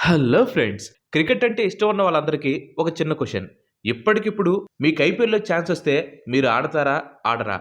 Hello friends, cricket అంటే ఇష్టం ఉన్న వాళ్ళందరికీ ఒక చిన్న క్వశ్చన్. ఇప్పటికిప్పుడు మీకు ఐపీఎల్‌లో ఛాన్స్ వస్తే మీరు ఆడతారా? ఆడరా?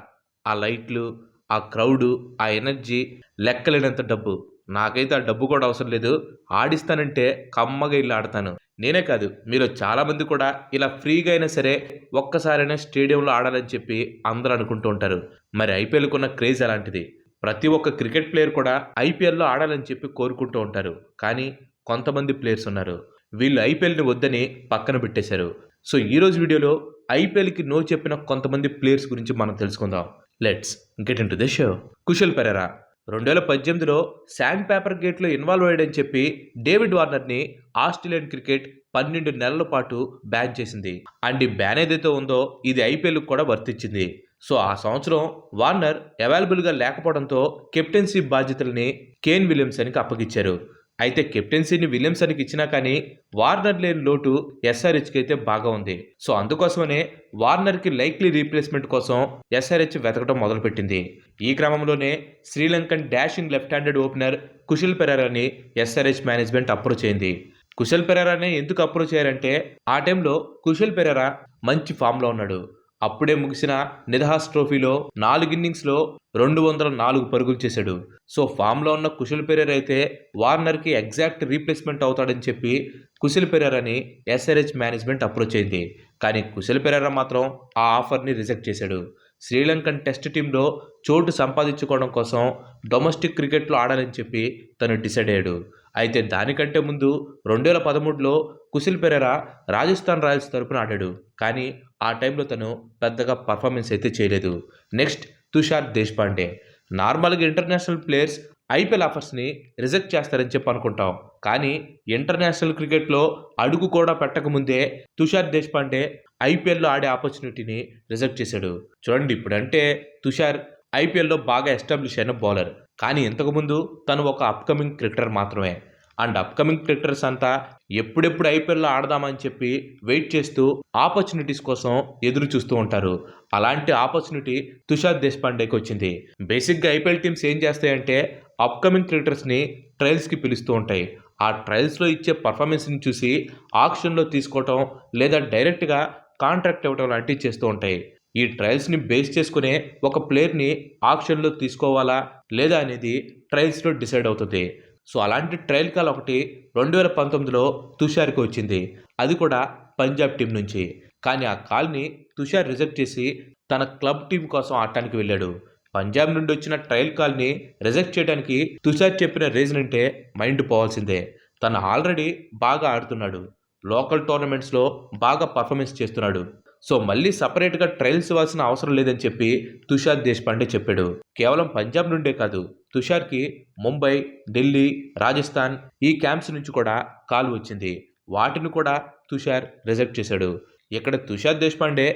ఆ లైట్లు, ఆ క్రౌడు, ఆ ఎనర్జీ, లెక్కలేనంత డబ్బు. నాకైతే ఆ డబ్బు కూడా అవసరం లేదు. ఆడిస్తానంటే కమ్మగా ఎళ్లి ఆడతాను. నేనే కాదు, మీలో చాలామంది కూడా ఇలా ఫ్రీగా అయినా సరే ఒక్కసారైనా స్టేడియంలో ఆడాలని చెప్పి అందరూ అనుకుంటూ ఉంటారు. మరి ఐపీఎల్‌కున్న క్రేజ్ అలాంటిది. ప్రతి ఒక్క క్రికెట్ ప్లేయర్ కూడా ఐపీఎల్‌లో ఆడాలని చెప్పి కోరుకుంటూ ఉంటారు. కానీ కొంతమంది ప్లేయర్స్ ఉన్నారు. వీళ్ళు ఐపీఎల్‌ని వద్దని పక్కన పెట్టేశారు. సో, ఈరోజు వీడియోలో ఐపీఎల్‌కి నో చెప్పిన కొంతమంది ప్లేయర్స్ గురించి మనం తెలుసుకుందాం. Let's get into the show. Kusal Perera 2018లో శాండ్ పేపర్ గేట్‌లో ఇన్వాల్వ్ అయ్యాడని చెప్పి డేవిడ్ వార్నర్‌ని ఆస్ట్రేలియన్ క్రికెట్ 12 నెలల పాటు బ్యాన్ చేసింది. అండ్ ఈ బ్యాన్ ఏదైతే ఉందో ఇది ఐపీఎల్‌కి కూడా వర్తించింది. సో, ఆ సంవత్సరం వార్నర్ అవైలబుల్‌గా లేకపోవడంతో కెప్టెన్సీ బాధ్యతల్ని కేన్ విలియమ్సన్‌కి అప్పగిచ్చారు. అయితే కెప్టెన్సీని విలియమ్సన్‌కి ఇచ్చినా కానీ వార్నర్ లేని లోటు ఎస్ఆర్‌హెచ్‌కి అయితే బాగా ఉంది. సో, అందుకోసమనే వార్నర్‌కి లైక్లీ రీప్లేస్‌మెంట్ కోసం ఎస్ఆర్‌హెచ్ వెతకడం మొదలుపెట్టింది. ఈ క్రమంలోనే Sri Lankan dashing left handed opener Kusal పెరెరాని ఎస్ఆర్‌హెచ్ మేనేజ్మెంట్ అప్రోచ్ అయింది. కుశల్ పెరెరాని ఎందుకు అప్రోచ్ అయ్యారంటే ఆ టైంలో కుశల్ పెరెరా మంచి ఫామ్‌లో ఉన్నాడు. అప్పుడే ముగిసిన నిదహాస్ ట్రోఫీలో 4 ఇన్నింగ్స్‌లో 204 పరుగులు చేశాడు. సో, ఫామ్‌లో ఉన్న కుశల్ పెరెరా అయితే వార్నర్‌కి ఎగ్జాక్ట్ రీప్లేస్‌మెంట్ అవుతాడని చెప్పి కుశల్ పెరెరాని ఎస్ఆర్‌హెచ్ మేనేజ్మెంట్ అప్రోచ్ అయింది. కానీ కుశల్ పెరెరా మాత్రం ఆ ఆఫర్‌ని రిజెక్ట్ చేశాడు. శ్రీలంకన్ టెస్ట్ టీంలో చోటు సంపాదించుకోవడం కోసం డొమెస్టిక్ క్రికెట్లో ఆడాలని చెప్పి తను డిసైడ్ అయ్యాడు. అయితే దానికంటే ముందు 2013లో కుశల్ పెరెరా రాజస్థాన్ రాయల్స్ తరపున ఆడాడు. కానీ ఆ టైంలో తను పెద్దగా పర్ఫార్మెన్స్ అయితే చేయలేదు. నెక్స్ట్ తుషార్ దేశ్పాండే. నార్మల్‌గా ఇంటర్నేషనల్ ప్లేయర్స్ ఐపీఎల్ ఆఫర్స్‌ని రిజెక్ట్ చేస్తారని చెప్పి అనుకుంటాం. కానీ ఇంటర్నేషనల్ క్రికెట్‌లో అడుగు కూడా పెట్టకముందే తుషార్ దేశ్పాండే ఐపీఎల్‌లో ఆడే ఆపర్చునిటీని రిజెక్ట్ చేశాడు. చూడండి, ఇప్పుడంటే తుషార్ ఐపీఎల్‌లో బాగా ఎస్టాబ్లిష్ అయిన బౌలర్. కానీ ఇంతకుముందు తను ఒక అప్‌కమింగ్ క్రికెటర్ మాత్రమే. అండ్ అప్‌కమింగ్ క్రికెటర్స్ అంతా ఎప్పుడెప్పుడు ఐపీఎల్‌లో ఆడదామని చెప్పి వెయిట్ చేస్తూ ఆపర్చునిటీస్ కోసం ఎదురు చూస్తూ ఉంటారు. అలాంటి ఆపర్చునిటీ తుషార్ దేశ్పాండేకి వచ్చింది. బేసిక్‌గా ఐపీఎల్ టీమ్స్ ఏం చేస్తాయంటే అప్‌కమింగ్ క్రికెటర్స్‌ని ట్రయల్స్‌కి పిలుస్తూ ఉంటాయి. ఆ ట్రయల్స్‌లో ఇచ్చే పర్ఫార్మెన్స్‌ని చూసి ఆక్షన్‌లో తీసుకోవటం లేదా డైరెక్ట్‌గా కాంట్రాక్ట్ ఇవ్వటం లాంటివి చేస్తూ ఉంటాయి. ఈ ట్రయల్స్‌ని బేస్ చేసుకునే ఒక ప్లేయర్‌ని ఆక్షన్‌లో తీసుకోవాలా లేదా అనేది ట్రయల్స్‌లో డిసైడ్ అవుతుంది. సో, అలాంటి ట్రయల్ కాల్ ఒకటి 2019లో తుషార్‌కి వచ్చింది. అది కూడా పంజాబ్ టీం నుంచి. కానీ ఆ కాల్‌ని తుషార్ రిజెక్ట్ చేసి తన క్లబ్ టీం కోసం ఆడటానికి వెళ్ళాడు. పంజాబ్ నుండి వచ్చిన ట్రయల్ కాల్‌ని రిజెక్ట్ చేయడానికి తుషార్ చెప్పిన రీజన్ అంటే మైండ్ పోవాల్సిందే. తను ఆల్రెడీ బాగా ఆడుతున్నాడు. లోకల్ టోర్నమెంట్స్‌లో బాగా పర్ఫార్మెన్స్ చేస్తున్నాడు. సో, మళ్ళీ సెపరేట్‌గా ట్రయల్స్ ఇవ్వాల్సిన అవసరం లేదని చెప్పి తుషార్ దేశ్పాండే చెప్పాడు. కేవలం పంజాబ్ నుండే కాదు, తుషార్‌కి ముంబై, ఢిల్లీ, రాజస్థాన్ ఈ క్యాంప్స్ నుంచి కూడా కాల్ వచ్చింది. వాటిని కూడా తుషార్ రిజెక్ట్ చేశాడు. ఇక్కడ తుషార్ దేశ్పాండే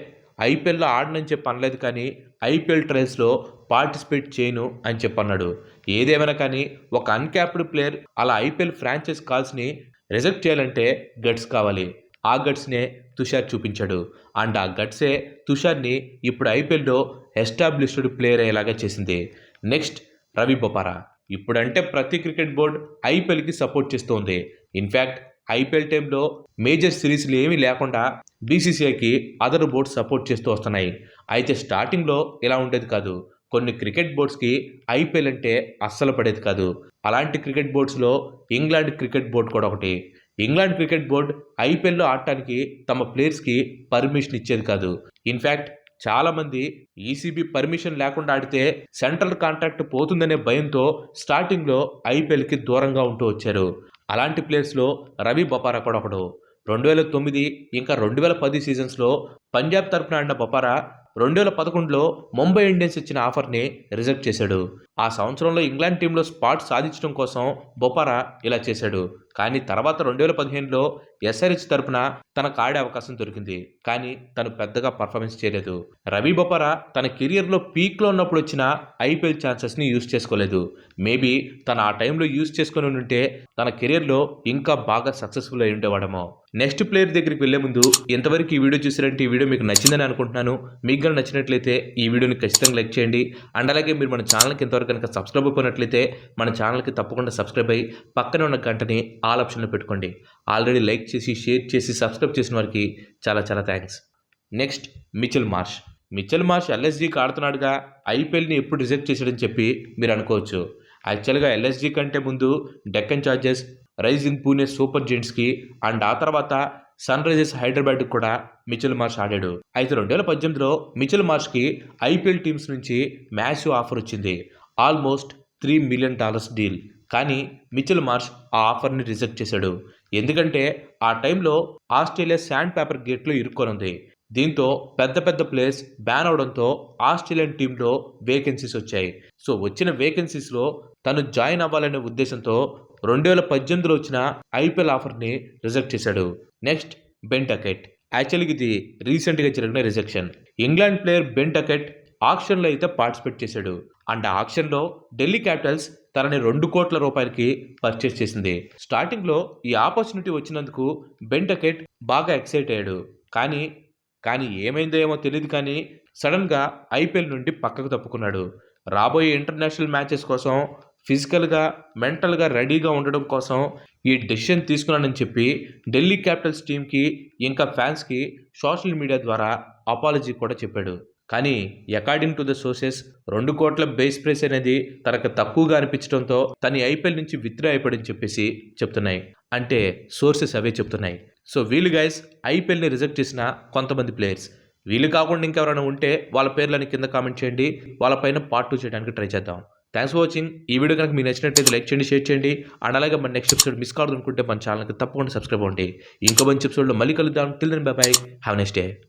ఐపీఎల్‌లో ఆడనని చెప్పి అనలేదు, కానీ ఐపీఎల్ ట్రయల్స్‌లో పార్టిసిపేట్ చేయను అని చెప్పన్నాడు. ఏదేమైనా కానీ ఒక అన్‌క్యాప్డ్ ప్లేయర్ అలా ఐపీఎల్ ఫ్రాంచైజ్ కాల్స్‌ని రిజెక్ట్ చేయాలంటే గట్స్ కావాలి. ఆ గట్స్‌నే తుషార్ చూపించాడు. అండ్ ఆ గట్సే తుషార్‌ని ఇప్పుడు ఐపీఎల్‌లో ఎస్టాబ్లిష్డ్ ప్లేయర్ అయ్యేలాగా చేసింది. నెక్స్ట్ రవి బొపారా. ఇప్పుడంటే ప్రతి క్రికెట్ బోర్డ్ ఐపీఎల్‌కి సపోర్ట్ చేస్తోంది. ఇన్‌ఫాక్ట్ ఐపీఎల్ టైంలో మేజర్ సిరీస్‌లు ఏమీ లేకుండా బీసీసీఐకి అదర్ బోర్డ్స్ సపోర్ట్ చేస్తూ వస్తున్నాయి. అయితే స్టార్టింగ్‌లో ఇలా ఉండేది కాదు. కొన్ని క్రికెట్ బోర్డ్స్‌కి ఐపీఎల్ అంటే అస్సలు పడేది కాదు. అలాంటి క్రికెట్ బోర్డ్స్‌లో ఇంగ్లాండ్ క్రికెట్ బోర్డ్ కూడా ఒకటి. ఇంగ్లాండ్ క్రికెట్ బోర్డ్ ఐపీఎల్‌లో ఆడటానికి తమ ప్లేయర్స్‌కి పర్మిషన్ ఇచ్చేది కాదు. ఇన్‌ఫాక్ట్ చాలామంది ఈసీబీ పర్మిషన్ లేకుండా ఆడితే సెంట్రల్ కాంట్రాక్ట్ పోతుందనే భయంతో స్టార్టింగ్‌లో ఐపీఎల్‌కి దూరంగా ఉంటూ వచ్చారు. అలాంటి ప్లేయర్స్‌లో రవి బొపారా కూడా ఒకడు. 2009 ఇంకా 2010 సీజన్స్‌లో పంజాబ్ తరపున ఆడిన బొపారా 2011లో ముంబై ఇండియన్స్ ఇచ్చిన ఆఫర్‌ని రిజెక్ట్ చేశాడు. ఆ సంవత్సరంలో ఇంగ్లాండ్ టీంలో స్పాట్ సాధించడం కోసం బొపారా ఇలా చేశాడు. కానీ తర్వాత 2015లో ఎస్ఆర్‌హెచ్ తరపున తనకు ఆడే అవకాశం దొరికింది. కానీ తను పెద్దగా పర్ఫార్మెన్స్ చేయలేదు. రవి బొపారా తన కెరియర్‌లో పీక్‌లో ఉన్నప్పుడు వచ్చిన ఐపీఎల్ ఛాన్సెస్‌ని యూజ్ చేసుకోలేదు. మేబీ తను ఆ టైంలో యూజ్ చేసుకొని ఉంటే తన కెరియర్‌లో ఇంకా బాగా సక్సెస్‌ఫుల్ అయి ఉండేవాడేమో. నెక్స్ట్ ప్లేయర్ దగ్గరికి వెళ్లే ముందు ఇంతవరకు ఈ వీడియో చూసారంటే ఈ వీడియో మీకు నచ్చిందని అనుకుంటున్నాను. మీకు గనుక నచ్చినట్లయితే ఈ వీడియోని ఖచ్చితంగా లైక్ చేయండి. అండ్ అలాగే మీరు మన ఛానల్‌కి ఇంతవరకు కనుక సబ్స్క్రైబ్ అయిపోయినట్లయితే మన ఛానల్‌కి తప్పకుండా సబ్స్క్రైబ్ అయ్యి పక్కనే ఉన్న గంటని ఆల్ ఆప్షన్లో పెట్టుకోండి. ఆల్రెడీ లైక్ చేసి, షేర్ చేసి, సబ్స్క్రైబ్ చేసిన వారికి చాలా చాలా thanks. Next Mitchell Marsh. Mitchell Marsh ఎల్ఎస్జీకి ఆడుతున్నాడుగా, ఐపీఎల్ని ఎప్పుడు రిజెక్ట్ చేశాడని చెప్పి మీరు అనుకోవచ్చు. యాక్చువల్గా ఎల్ఎస్జీ కంటే ముందు Deccan Chargers, rising Pune super జెయింట్స్కి అండ్ ఆ తర్వాత సన్ రైజర్స్ హైదరాబాద్కి కూడా మిచెల్ మార్ష్ ఆడాడు. అయితే 2018లో మిచెల్ మార్ష్కి ఐపీఎల్ టీమ్స్ నుంచి మ్యాసివ్ ఆఫర్ వచ్చింది, ఆల్మోస్ట్ $3 మిలియన్ డీల్. కానీ మిచెల్ మార్ష్ ఆ ఆఫర్ని రిజెక్ట్ చేశాడు. ఎందుకంటే ఆ టైంలో ఆస్ట్రేలియా శాండ్ పేపర్ గేట్లో ఇరుక్కొనుంది. దీంతో పెద్ద పెద్ద ప్లేయర్స్ బ్యాన్ అవడంతో ఆస్ట్రేలియన్ టీంలో వేకెన్సీస్ వచ్చాయి. సో వచ్చిన వేకెన్సీస్లో తను జాయిన్ అవ్వాలనే ఉద్దేశంతో 2018లో వచ్చిన ఐపీఎల్ ఆఫర్ని రిజెక్ట్ చేశాడు. Next Ben Duckett. యాక్చువల్గా ఇది రీసెంట్గా జరిగిన rejection. England player Ben Duckett ఆక్షన్లో అయితే పార్టిసిపేట్ చేశాడు. అండ్ ఆ ఆక్షన్లో ఢిల్లీ క్యాపిటల్స్ తనని 2 కోట్ల రూపాయలకి పర్చేస్ చేసింది. స్టార్టింగ్లో ఈ ఆపర్చునిటీ వచ్చినందుకు బెన్ టకెట్ బాగా ఎక్సైట్ అయ్యాడు. కానీ ఏమైందో ఏమో తెలియదు, కానీ సడన్గా ఐపీఎల్ నుండి పక్కకు తప్పుకున్నాడు. రాబోయే ఇంటర్నేషనల్ మ్యాచెస్ కోసం ఫిజికల్గా, మెంటల్గా రెడీగా ఉండడం కోసం ఈ డెసిషన్ తీసుకున్నానని చెప్పి ఢిల్లీ క్యాపిటల్స్ టీంకి ఇంకా ఫ్యాన్స్కి సోషల్ మీడియా ద్వారా అపాలజీ కూడా చెప్పాడు. కానీ అకార్డింగ్ టు ద సోర్సెస్ 2 కోట్ల బేస్ ప్రైస్ అనేది తనకు తక్కువగా అనిపించడంతో తను ఐపీఎల్ నుంచి విత్డ్రా అయిపోయాడని చెప్పేసి చెప్తున్నాయి. అంటే సోర్సెస్ అవే చెప్తున్నాయి. సో వీళ్ళు గైస్ ఐపీఎల్ని రిజెక్ట్ చేసిన కొంతమంది ప్లేయర్స్. వీళ్ళు కాకుండా ఇంకెవరైనా ఉంటే వాళ్ళ పేర్లని కింద కామెంట్ చేయండి, వాళ్ళపైన పార్ట్ 2 చేయడానికి ట్రై చేద్దాం. Thanks for watching. ఈ వీడియో కనుక మీకు నచ్చినట్లయితే లైక్ చేయండి, షేర్ చేయండి. అండ్ అలాగే మన నెక్స్ట్ ఎపిసోడ్ మిస్ కావద్దు అనుకుంటే మన ఛానల్కి తప్పకుండా సబ్స్క్రైబ్ అవ్వండి. ఇంకో మంచి ఎపిసోడ్లో మళ్ళీ కలుద్దాం. Till then bye bye, have next day.